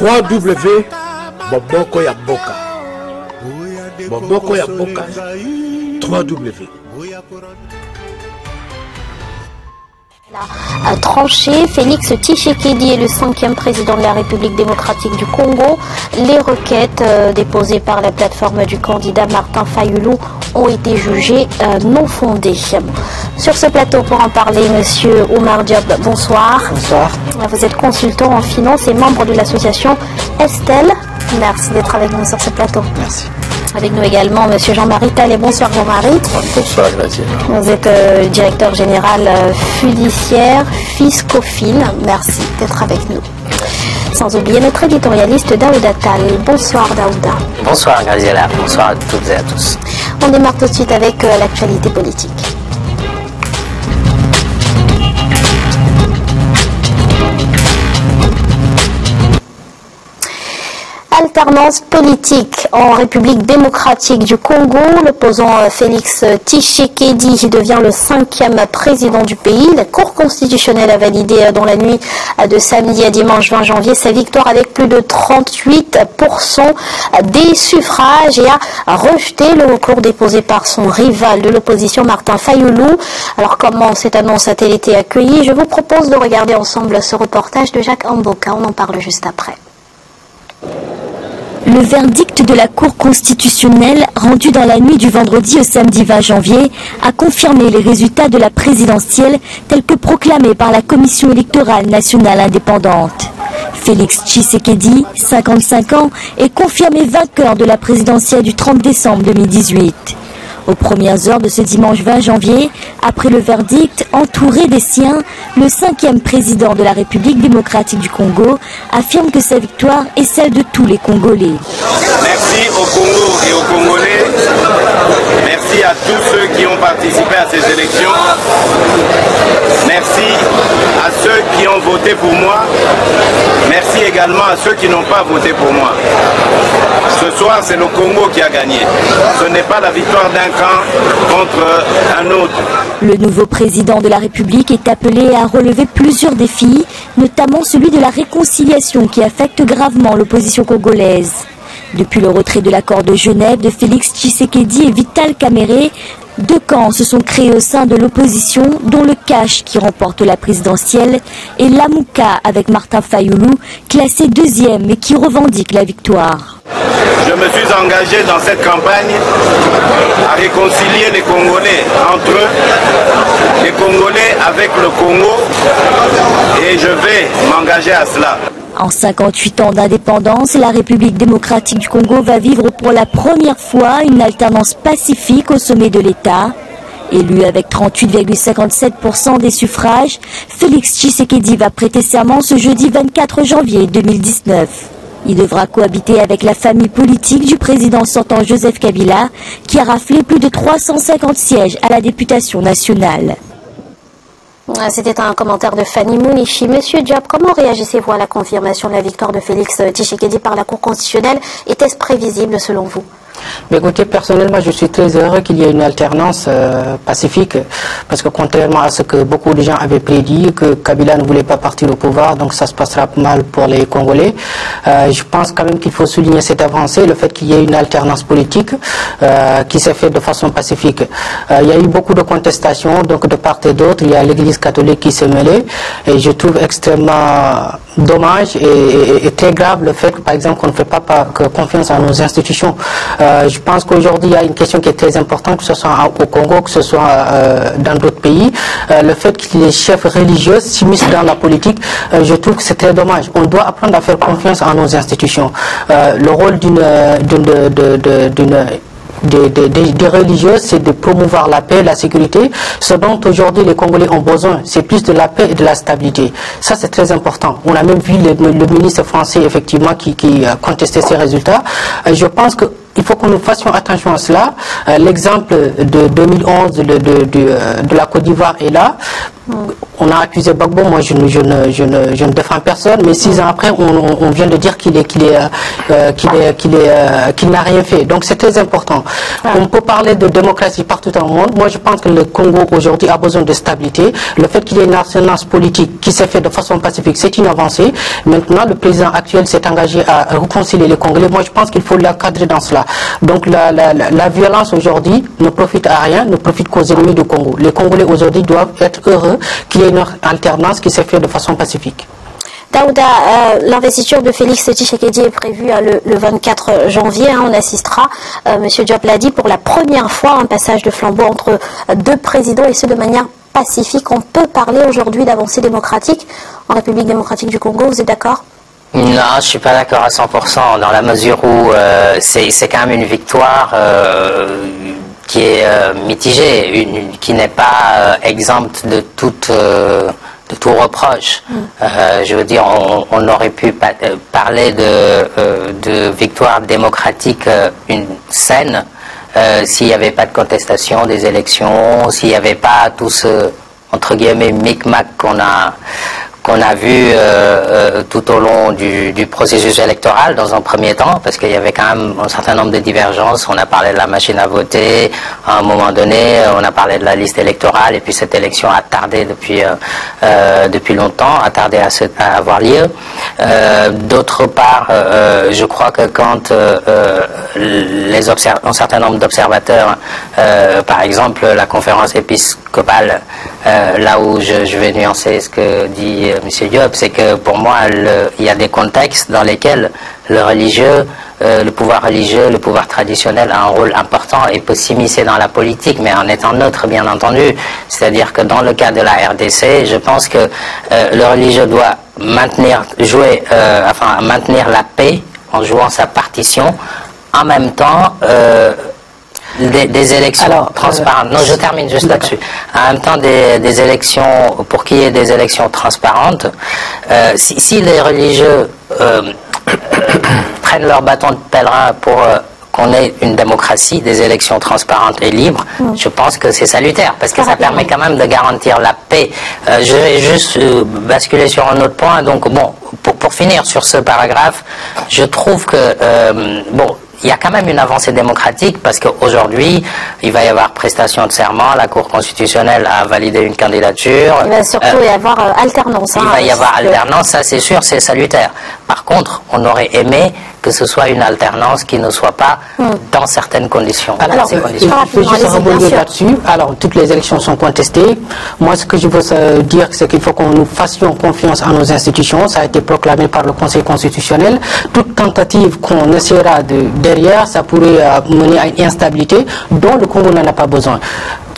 Boboko ya Boka. Boboko ya Boka. 3W. A tranché, Félix Tshisekedi est le 5e président de la République démocratique du Congo. Les requêtes déposées par la plateforme du candidat Martin Fayulu ont été jugées non fondées. Sur ce plateau, pour en parler, Monsieur Oumar Diop, bonsoir. Bonsoir. Vous êtes consultant en finance et membre de l'association Estelle. Merci d'être avec nous sur ce plateau. Merci. Avec nous également Monsieur Jean-Marie Tallet. Bonsoir Jean-Marie. Bonsoir Graciela. Vous êtes directeur général fiduciaire Fiscofin. Merci d'être avec nous. Sans oublier notre éditorialiste Daouda Tal. Bonsoir Daouda. Bonsoir Graciela. Bonsoir à toutes et à tous. On démarre tout de suite avec l'actualité politique. Alternance politique en République démocratique du Congo. L'opposant Félix Tshisekedi devient le 5e président du pays. La Cour constitutionnelle a validé dans la nuit de samedi à dimanche 20 janvier sa victoire avec plus de 38% des suffrages et a rejeté le recours déposé par son rival de l'opposition Martin Fayulu. Alors comment cette annonce a-t-elle été accueillie? Je vous propose de regarder ensemble ce reportage de Jacques Amboka. On en parle juste après. Le verdict de la Cour constitutionnelle, rendu dans la nuit du vendredi au samedi 20 janvier, a confirmé les résultats de la présidentielle tels que proclamés par la Commission électorale nationale indépendante. Félix Tshisekedi, 55 ans, est confirmé vainqueur de la présidentielle du 30 décembre 2018. Aux premières heures de ce dimanche 20 janvier, après le verdict, entouré des siens, le 5e président de la République démocratique du Congo affirme que sa victoire est celle de tous les Congolais. Merci au Congo et aux Congolais. Merci à tous ceux qui ont participé à ces élections. Merci à ceux qui ont voté pour moi. Merci également à ceux qui n'ont pas voté pour moi. Ce soir, c'est le Congo qui a gagné. Ce n'est pas la victoire d'un camp contre un autre. Le nouveau président de la République est appelé à relever plusieurs défis, notamment celui de la réconciliation qui affecte gravement l'opposition congolaise. Depuis le retrait de l'accord de Genève de Félix Tshisekedi et Vital Kamerhe, deux camps se sont créés au sein de l'opposition, dont le Cash qui remporte la présidentielle et l'Amouka avec Martin Fayulu, classé 2e et qui revendique la victoire. Je me suis engagé dans cette campagne à réconcilier les Congolais entre eux, les Congolais avec le Congo, et je vais m'engager à cela. En 58 ans d'indépendance, la République démocratique du Congo va vivre pour la première fois une alternance pacifique au sommet de l'État. Élu avec 38,57% des suffrages, Félix Tshisekedi va prêter serment ce jeudi 24 janvier 2019. Il devra cohabiter avec la famille politique du président sortant Joseph Kabila, qui a raflé plus de 350 sièges à la députation nationale. C'était un commentaire de Fanny Mounichi. Monsieur Diop, comment réagissez-vous à la confirmation de la victoire de Félix Tshisekedi par la Cour constitutionnelle? Était-ce prévisible selon vous? Mais écoutez, personnellement, je suis très heureux qu'il y ait une alternance pacifique, parce que contrairement à ce que beaucoup de gens avaient prédit, que Kabila ne voulait pas partir au pouvoir, donc ça se passera mal pour les Congolais. Je pense quand même qu'il faut souligner cette avancée, le fait qu'il y ait une alternance politique qui s'est faite de façon pacifique. Il y a eu beaucoup de contestations, donc de part et d'autre. Il y a l'Église catholique qui s'est mêlée, et je trouve extrêmement dommage et très grave le fait que, par exemple, qu'on ne fait pas confiance à nos institutions. Je pense qu'aujourd'hui, il y a une question qui est très importante, que ce soit au Congo, que ce soit dans d'autres pays. Le fait que les chefs religieux s'immiscent dans la politique, je trouve que c'est très dommage. On doit apprendre à faire confiance à nos institutions. Le rôle des religieux, c'est de promouvoir la paix, la sécurité. Ce dont aujourd'hui les Congolais ont besoin, c'est plus de la paix et de la stabilité. Ça, c'est très important. On a même vu le ministre français, effectivement, qui contestait ces résultats. Je pense que il faut que nous fassions attention à cela. L'exemple de 2011 de la Côte d'Ivoire est là. on a accusé Gbagbo, moi je ne défends personne, mais 6 ans après, on vient de dire qu'il n'a rien fait. Donc c'est très important. On peut parler de démocratie partout dans le monde. Moi je pense que le Congo aujourd'hui a besoin de stabilité. Le fait qu'il y ait une alternance politique qui s'est faite de façon pacifique, c'est une avancée. Maintenant, le président actuel s'est engagé à réconcilier les Congolais. Moi je pense qu'il faut l'encadrer dans cela. Donc la violence aujourd'hui ne profite à rien, ne profite qu'aux ennemis du Congo. Les Congolais aujourd'hui doivent être heureux qu'il y ait une alternance qui s'est faite de façon pacifique. Daouda, l'investiture de Félix Tshisekedi est prévue le 24 janvier. On assistera, Monsieur Diop l'a dit, pour la première fois un passage de flambeau entre deux présidents et ce de manière pacifique. On peut parler aujourd'hui d'avancée démocratique en République démocratique du Congo, vous êtes d'accord ? Non, je suis pas d'accord à 100% dans la mesure où c'est quand même une victoire qui est mitigée, qui n'est pas exempte de tout reproche. Je veux dire, on aurait pu parler de victoire démocratique saine s'il n'y avait pas de contestation des élections, s'il n'y avait pas tout ce, entre guillemets, micmac qu'on a vu tout au long du processus électoral dans un premier temps, parce qu'il y avait quand même un certain nombre de divergences. On a parlé de la machine à voter, à un moment donné, on a parlé de la liste électorale, et puis cette élection a tardé depuis longtemps, a tardé à avoir lieu. D'autre part, je crois que quand un certain nombre d'observateurs, par exemple la conférence épiscopale, là où je vais nuancer ce que dit M. Diop, c'est que pour moi, il y a des contextes dans lesquels le religieux, le pouvoir religieux, le pouvoir traditionnel a un rôle important et peut s'immiscer dans la politique, mais en étant neutre, bien entendu. C'est-à-dire que dans le cas de la RDC, je pense que le religieux doit maintenir la paix en jouant sa partition, en même temps des élections transparentes. Non, je termine juste là-dessus. En même temps, des élections, pour qu'il y ait des élections transparentes, si les religieux prennent leur bâton de pèlerin pour qu'on ait une démocratie, des élections transparentes et libres, je pense que c'est salutaire, parce que ça permet quand même de garantir la paix. Je vais juste basculer sur un autre point. Donc, bon, pour finir sur ce paragraphe, je trouve que, il y a quand même une avancée démocratique parce qu'aujourd'hui, il va y avoir prestation de serment, la Cour constitutionnelle a validé une candidature. Il va surtout y avoir alternance. Il va y avoir alternance, ça c'est sûr, c'est salutaire. Par contre, on aurait aimé que ce soit une alternance qui ne soit pas dans certaines conditions. Alors, il faut juste rebondir là-dessus. Alors, toutes les élections sont contestées. Moi, ce que je veux dire, c'est qu'il faut que nous fassions confiance à nos institutions. Ça a été proclamé par le Conseil constitutionnel. Toute tentative qu'on essaiera derrière, ça pourrait mener à une instabilité dont le Congo n'en a pas besoin.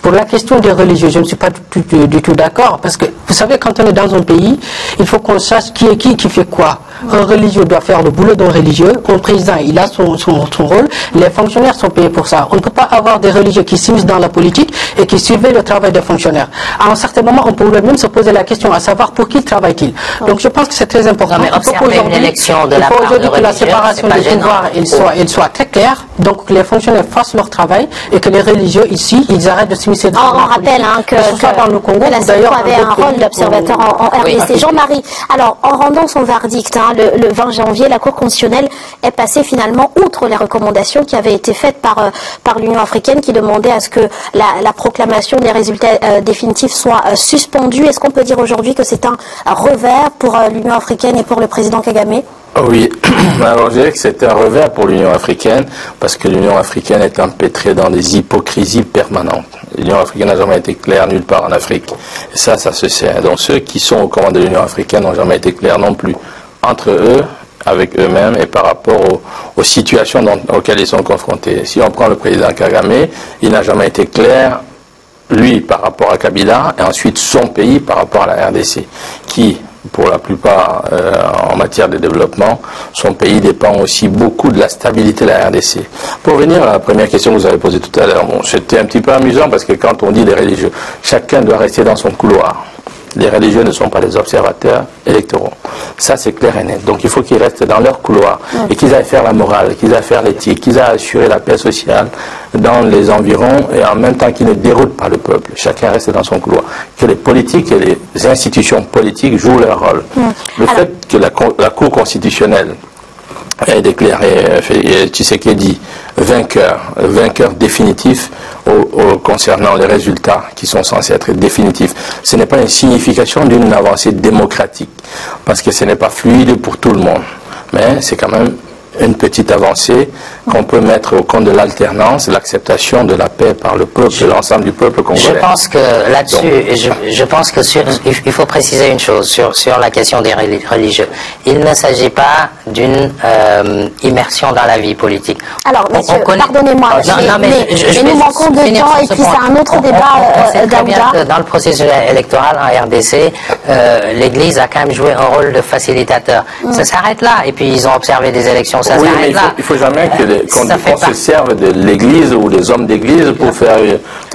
Pour la question des religieux, je ne suis pas du tout d'accord, parce que vous savez, quand on est dans un pays, il faut qu'on sache qui est qui fait quoi. Un religieux doit faire le boulot d'un religieux, un président, il a son rôle, les fonctionnaires sont payés pour ça. On ne peut pas avoir des religieux qui s'immiscent dans la politique et qui surveillent le travail des fonctionnaires. À un certain moment, on pourrait même se poser la question à savoir pour qui travaille-t-il. Donc je pense que c'est très important. Non, mais observer une élection de la part de religieux, que la séparation des pouvoirs elle soit très claire, donc que les fonctionnaires fassent leur travail et que les religieux ici, ils arrêtent de s'immiscer dans la politique. On rappelle que ce soit dans le Congo, la CEDEAO avait un rôle d'observateur en RDC. Jean-Marie, alors en rendant son verdict le 20 janvier, la Cour constitutionnelle est passée finalement outre les recommandations qui avaient été faites par l'Union africaine qui demandait à ce que la proclamation des résultats définitifs soit suspendue. Est-ce qu'on peut dire aujourd'hui que c'est un revers pour l'Union africaine et pour le président Kagame ? Oui, alors je dirais que c'est un revers pour l'Union africaine parce que l'Union africaine est empêtrée dans des hypocrisies permanentes. L'Union africaine n'a jamais été claire nulle part en Afrique. Et ça se sait. Donc ceux qui sont aux commandes de l'Union africaine n'ont jamais été clairs non plus entre eux, avec eux-mêmes et par rapport aux situations auxquelles ils sont confrontés. Si on prend le président Kagame, il n'a jamais été clair, lui, par rapport à Kabila, et ensuite son pays par rapport à la RDC, qui, pour la plupart, en matière de développement, son pays dépend aussi beaucoup de la stabilité de la RDC. Pour revenir à la première question que vous avez posée tout à l'heure, c'était un petit peu amusant parce que quand on dit les religieux, chacun doit rester dans son couloir. Les religieux ne sont pas des observateurs électoraux. Ça, c'est clair et net. Donc, il faut qu'ils restent dans leur couloir et qu'ils aillent faire la morale, qu'ils aillent faire l'éthique, qu'ils aillent assurer la paix sociale dans les environs et en même temps qu'ils ne déroutent pas le peuple. Chacun reste dans son couloir. Que les politiques et les institutions politiques jouent leur rôle. Le fait que la Cour constitutionnelle ait déclaré Tshisekedi vainqueur définitif concernant les résultats qui sont censés être définitifs. Ce n'est pas une signification d'une avancée démocratique, parce que ce n'est pas fluide pour tout le monde, mais c'est quand même une petite avancée qu'on peut mettre au compte de l'alternance, l'acceptation de la paix par le peuple, de l'ensemble du peuple congolais. Je pense que là-dessus, je pense que il faut préciser une chose sur la question des religieux. Il ne s'agit pas d'une immersion dans la vie politique. Alors, monsieur, pardonnez-moi, mais nous manquons de temps et puis c'est un autre débat d'Aouda. Dans le processus électoral en RDC, l'Église a quand même joué un rôle de facilitateur. Ça s'arrête là, et puis ils ont observé des élections. Ça oui, mais il ne faut jamais qu'on se serve de l'Église ou des hommes d'Église pour faire...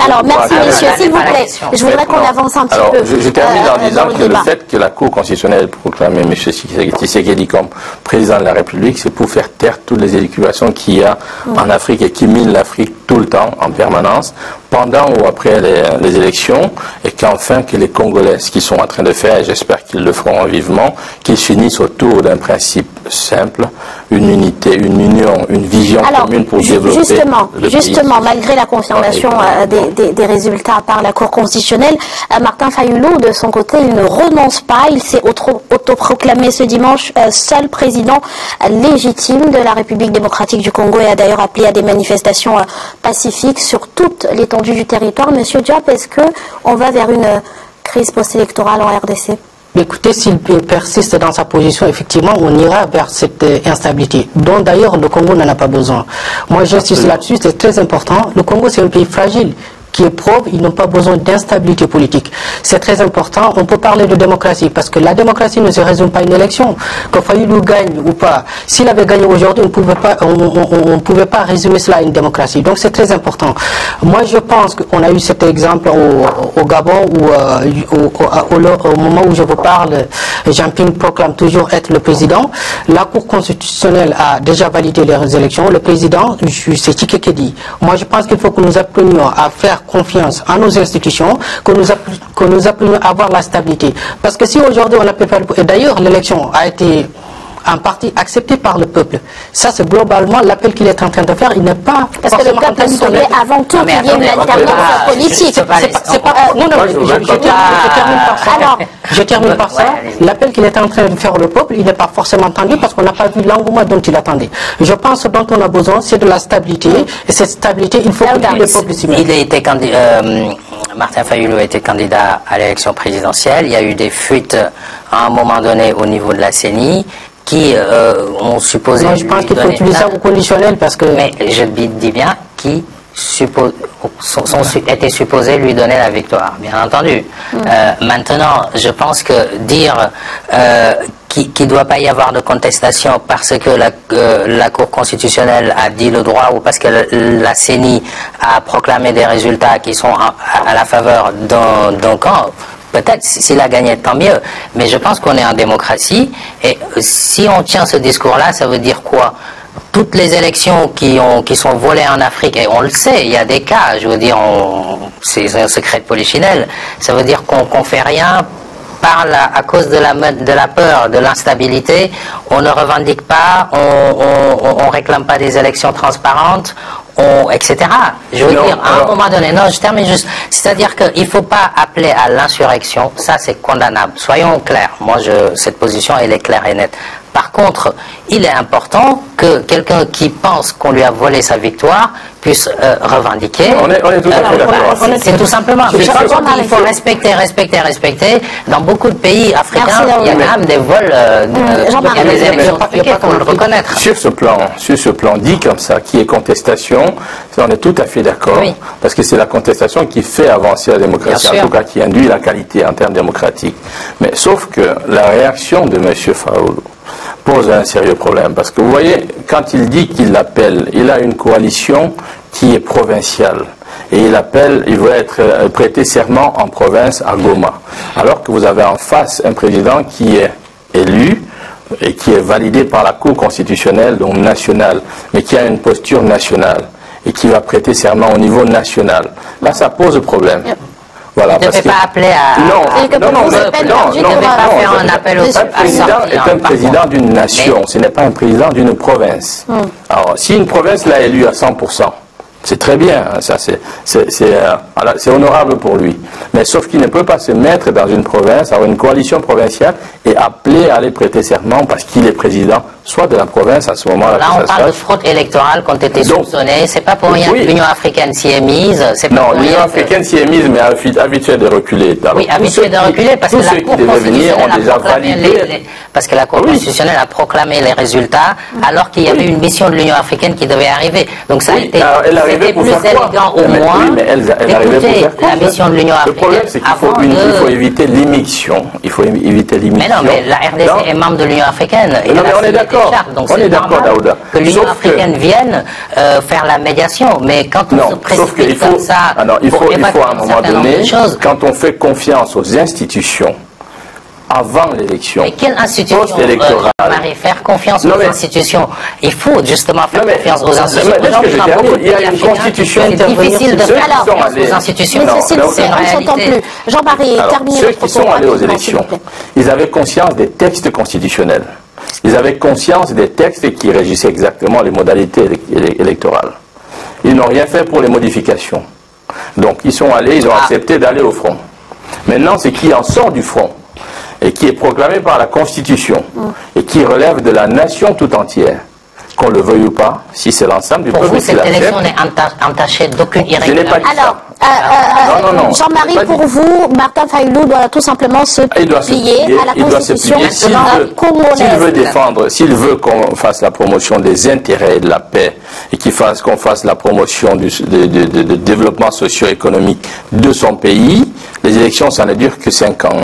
Alors, merci messieurs, s'il vous plaît. Je voudrais qu'on avance un petit peu. Je termine en disant que le fait que la Cour constitutionnelle proclame M. Tshisekedi comme président de la République, c'est pour faire taire toutes les élucubrations qu'il y a en Afrique et qui minent l'Afrique tout le temps, en permanence, pendant ou après les élections, et qu'enfin que les Congolais, ce qu'ils sont en train de faire, et j'espère qu'ils le feront vivement, qu'ils finissent autour d'un principe simple, une unité, une union, une vision commune pour développer le pays. Justement, malgré la confirmation des résultats par la Cour constitutionnelle, Martin Fayulu, de son côté, il ne renonce pas. Il s'est autoproclamé ce dimanche seul président légitime de la République démocratique du Congo et a d'ailleurs appelé à des manifestations pacifiques sur toute l'étendue du territoire. Monsieur Diop, est-ce qu'on va vers une crise post-électorale en RDC? Écoutez, s'il persiste dans sa position, effectivement, on ira vers cette instabilité, dont d'ailleurs le Congo n'en a pas besoin. Moi, j'insiste là-dessus, c'est très important. Le Congo, c'est un pays fragile, qui est pauvre, ils n'ont pas besoin d'instabilité politique. C'est très important. On peut parler de démocratie, parce que la démocratie ne se résume pas à une élection. Que Fayulu gagne ou pas, s'il avait gagné aujourd'hui, on ne pouvait pas résumer cela à une démocratie. Donc c'est très important. Moi, je pense qu'on a eu cet exemple au Gabon, où au moment où je vous parle, Jean-Ping proclame toujours être le président. La Cour constitutionnelle a déjà validé les élections. Le président, c'est Tshisekedi. Moi, je pense qu'il faut que nous apprenions à faire confiance à nos institutions, que nous apprenions à avoir la stabilité. Parce que si aujourd'hui on a pu faire... Et d'ailleurs, l'élection a été en partie acceptée par le peuple. Ça, c'est globalement l'appel qu'il est en train de faire. Il n'est pas... Parce que le peuple souhaitait avant tout qu'il y ait une alternance politique. Je termine par ça. L'appel qu'il est en train de faire le peuple, il n'est pas forcément entendu parce qu'on n'a pas vu l'engouement dont il attendait. Je pense que ce dont on a besoin, c'est de la stabilité. Et cette stabilité, il faut que le peuple s'y mette. Il a été candidat... Martin Fayulu a été candidat à l'élection présidentielle. Il y a eu des fuites à un moment donné au niveau de la CENI qui ont supposé... Non, je pense qu'il faut utiliser ça au conditionnel parce que... Mais je dis bien qui étaient supposés lui donner la victoire, bien entendu. Maintenant, je pense que dire qu'il ne doit pas y avoir de contestation parce que la Cour constitutionnelle a dit le droit ou parce que la CENI a proclamé des résultats qui sont à la faveur d'un camp, peut-être s'il a gagné, tant mieux. Mais je pense qu'on est en démocratie et si on tient ce discours-là, ça veut dire quoi? Toutes les élections qui sont volées en Afrique, et on le sait, il y a des cas, je veux dire, c'est un secret de polichinelle, ça veut dire qu'on fait rien à cause de la peur, de l'instabilité, on ne revendique pas, on réclame pas des élections transparentes, etc. Je veux dire, à un moment donné, non, je termine juste, c'est-à-dire qu'il ne faut pas appeler à l'insurrection, ça c'est condamnable, soyons clairs, moi cette position elle est claire et nette. Par contre, il est important que quelqu'un qui pense qu'on lui a volé sa victoire puisse revendiquer. On est tout à fait d'accord. C'est tout simplement. Mais par contre, il faut respecter. Dans beaucoup de pays africains, il y a quand même des vols, il y a des élections truquées, il faut le reconnaître. Sur ce plan dit comme ça, qui est contestation, on est tout à fait d'accord. Oui. Parce que c'est la contestation qui fait avancer la démocratie, en tout cas qui induit la qualité en termes démocratiques. Mais sauf que la réaction de M. Fayulu pose un sérieux problème. Parce que vous voyez, quand il dit qu'il l'appelle, il a une coalition qui est provinciale. Et il veut prêter serment en province à Goma. Alors que vous avez en face un président qui est élu et qui est validé par la Cour constitutionnelle, donc nationale, mais qui a une posture nationale et qui va prêter serment au niveau national, là ça pose problème. Voilà, il ne devait pas appeler à... Il ne devait pas faire un appel au... Un président est un président d'une nation, ce n'est pas un président d'une province. Alors, si une province l'a élu à 100%, c'est très bien, ça c'est honorable pour lui. Mais sauf qu'il ne peut pas se mettre dans une province, avoir une coalition provinciale et appeler à aller prêter serment parce qu'il est président, soit de la province à ce moment-là. Là, on parle de fraude électorale quand était soupçonné. C'est pas pour rien que l'Union africaine s'y est mise. Non, l'Union africaine s'y est mise, mais habituée de reculer. Alors, oui, habituée de reculer parce que la Cour constitutionnelle ont déjà validé. Parce que la Cour constitutionnelle a proclamé les résultats alors qu'il y avait une mission de l'Union africaine qui devait arriver. Donc ça a été... C'était plus élégant au moins d'écouter la mission de l'Union africaine. Le problème, c'est qu'il faut éviter l'immixtion. Il faut éviter l'immixtion. Mais non, mais la RDC est membre de l'Union africaine. Et non, mais on est d'accord. Donc c'est normal Daouda, que l'Union africaine vienne faire la médiation. Mais quand on se précipite comme ça, il faut à un moment donné, quand on fait confiance aux institutions, avant l'élection. Mais quelle institution, Marie, faire confiance aux institutions? Il faut justement faire confiance aux institutions. Il y a une constitution. C'est difficile de faire confiance aux institutions. C'est une réalité. Jean-Marie, terminez votre propos. Ceux qui sont allés aux élections, ils avaient conscience des textes constitutionnels. Ils avaient conscience des textes qui régissaient exactement les modalités électorales. Ils n'ont rien fait pour les modifications. Donc ils sont allés, ils ont accepté d'aller au front. Maintenant, c'est qui en sort du front et qui est proclamé par la Constitution et qui relève de la nation tout entière, qu'on le veuille ou pas, si c'est l'ensemble du peuple qui l'accepte. Pour vous, cette élection n'est entachée d'aucune irrégularité. Alors, Jean-Marie, pour vous, Martin Fayulu doit tout simplement se plier à la Constitution congolaise. S'il veut qu'on fasse la promotion des intérêts et de la paix et qu'on fasse la promotion du développement socio-économique de son pays, les élections, ça ne dure que 5 ans.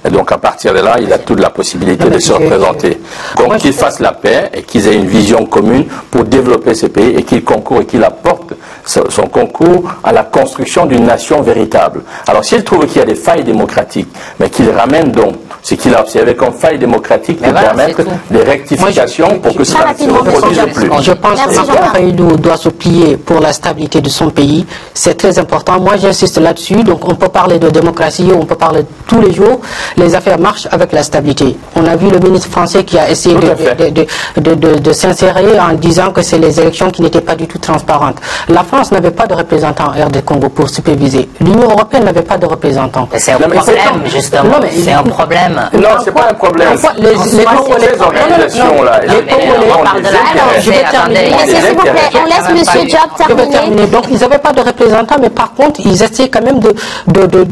Et donc, à partir de là, il a toute la possibilité de se représenter. Donc, qu'il fasse la paix et qu'ils aient une vision commune pour développer ce pays et qu'il concourt et qu'il apporte son concours à la construction d'une nation véritable. Alors, s'il trouve qu'il y a des failles démocratiques, mais qu'il ramène donc ce qu'il a observé comme failles démocratiques pour permettre des rectifications pour que cela ne se reproduise plus. Je pense que Martin Fayulu doit se plier pour la stabilité de son pays. C'est très important. Moi, j'insiste là-dessus. Donc, on peut parler de démocratie, on peut parler tous les jours. Les affaires marchent avec la stabilité. On a vu le ministre français qui a essayé de s'insérer en disant que c'est les élections qui n'étaient pas du tout transparentes. La France n'avait pas de représentant en RD Congo pour superviser. L'Union européenne n'avait pas de représentant. C'est un problème, justement. C'est un problème. Non, c'est pas un problème. Les organisations-là. Je vais terminer. S'il vous plaît, on laisse M. Diop terminer. Donc, ils n'avaient pas de représentant, mais par contre, ils essayaient quand même de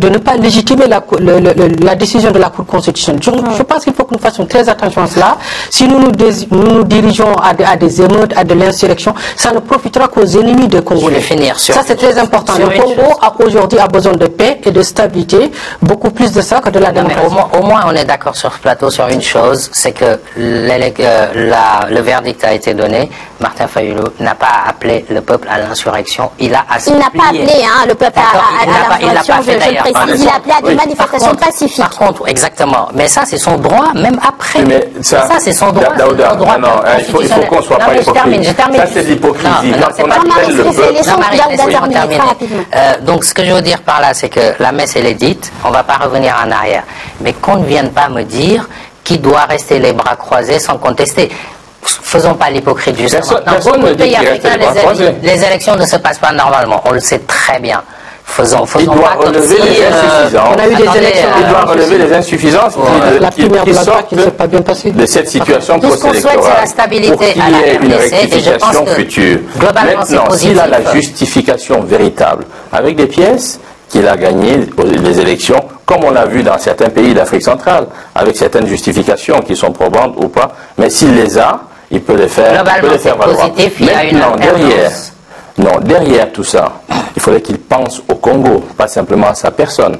ne pas légitimer la décision de la Cour constitutionnelle. Je pense qu'il faut que nous fassions très attention à cela. Si nous nous dirigeons à des émeutes, à de l'insurrection, ça ne profitera qu'aux ennemis de Congo. Je vais finir sur ça, c'est très important. Le Congo aujourd'hui a besoin de paix et de stabilité, beaucoup plus de ça que de la démocratie. Au moins, on est d'accord sur ce plateau sur une chose, c'est que le verdict a été donné. Martin Fayulu n'a pas appelé le peuple à l'insurrection. Il a Il n'a pas appelé le peuple à l'insurrection, je précise. Il a appelé à des manifestations pacifiques. Par contre, exactement. Mais ça, c'est son droit, même après. Ça, c'est son droit. Il faut qu'on ne soit pas hypocrite. Ça, c'est l'hypocrisie. Quand on appelle le peuple... Donc, ce que je veux dire par là, c'est que la messe, elle est dite. On ne va pas revenir en arrière. Mais qu'on ne vienne pas me dire qui doit rester les bras croisés sans contester. Faisons pas l'hypocrite, justement. Dans beaucoup de pays africains, les élections ne se passent pas normalement. On le sait très bien. Il doit relever les insuffisances. On a eu des élections. Il doit relever les insuffisances qui sortent de cette situation post-électorale pour qu'il y ait une rectification future. Maintenant, s'il a la justification véritable, avec des pièces qu'il a gagné les élections, comme on l'a vu dans certains pays d'Afrique centrale, avec certaines justifications qui sont probantes ou pas, mais s'il les a, il peut les faire valoir. Maintenant, derrière tout ça, il faudrait qu'il pense au Congo, pas simplement à sa personne.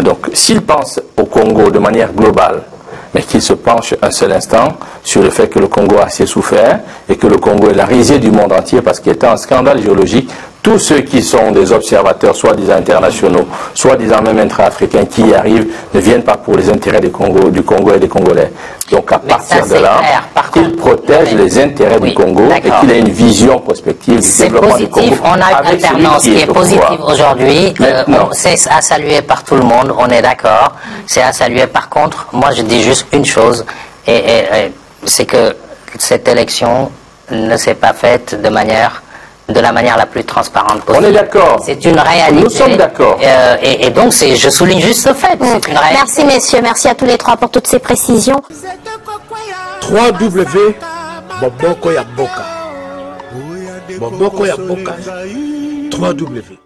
Donc, s'il pense au Congo de manière globale, mais qu'il se penche un seul instant sur le fait que le Congo a assez souffert et que le Congo est la risée du monde entier parce qu'il était un scandale géologique, tous ceux qui sont des observateurs, soi-disant internationaux, soi-disant même intra-africains, qui y arrivent, ne viennent pas pour les intérêts du Congo et des Congolais. Donc à partir de là, qu'il protège les intérêts du Congo et qu'il ait une vision prospective du développement du Congo. On a une alternance qui est positive aujourd'hui. C'est à saluer par tout le monde, on est d'accord. C'est à saluer. Par contre, moi je dis juste une chose, c'est que cette élection ne s'est pas faite de la manière la plus transparente possible. On est d'accord. C'est une réalité. Nous sommes d'accord. Et donc, je souligne juste ce fait. C'est une réalité. Merci messieurs, merci à tous les trois pour toutes ces précisions. Boboko ya Boka. 3W.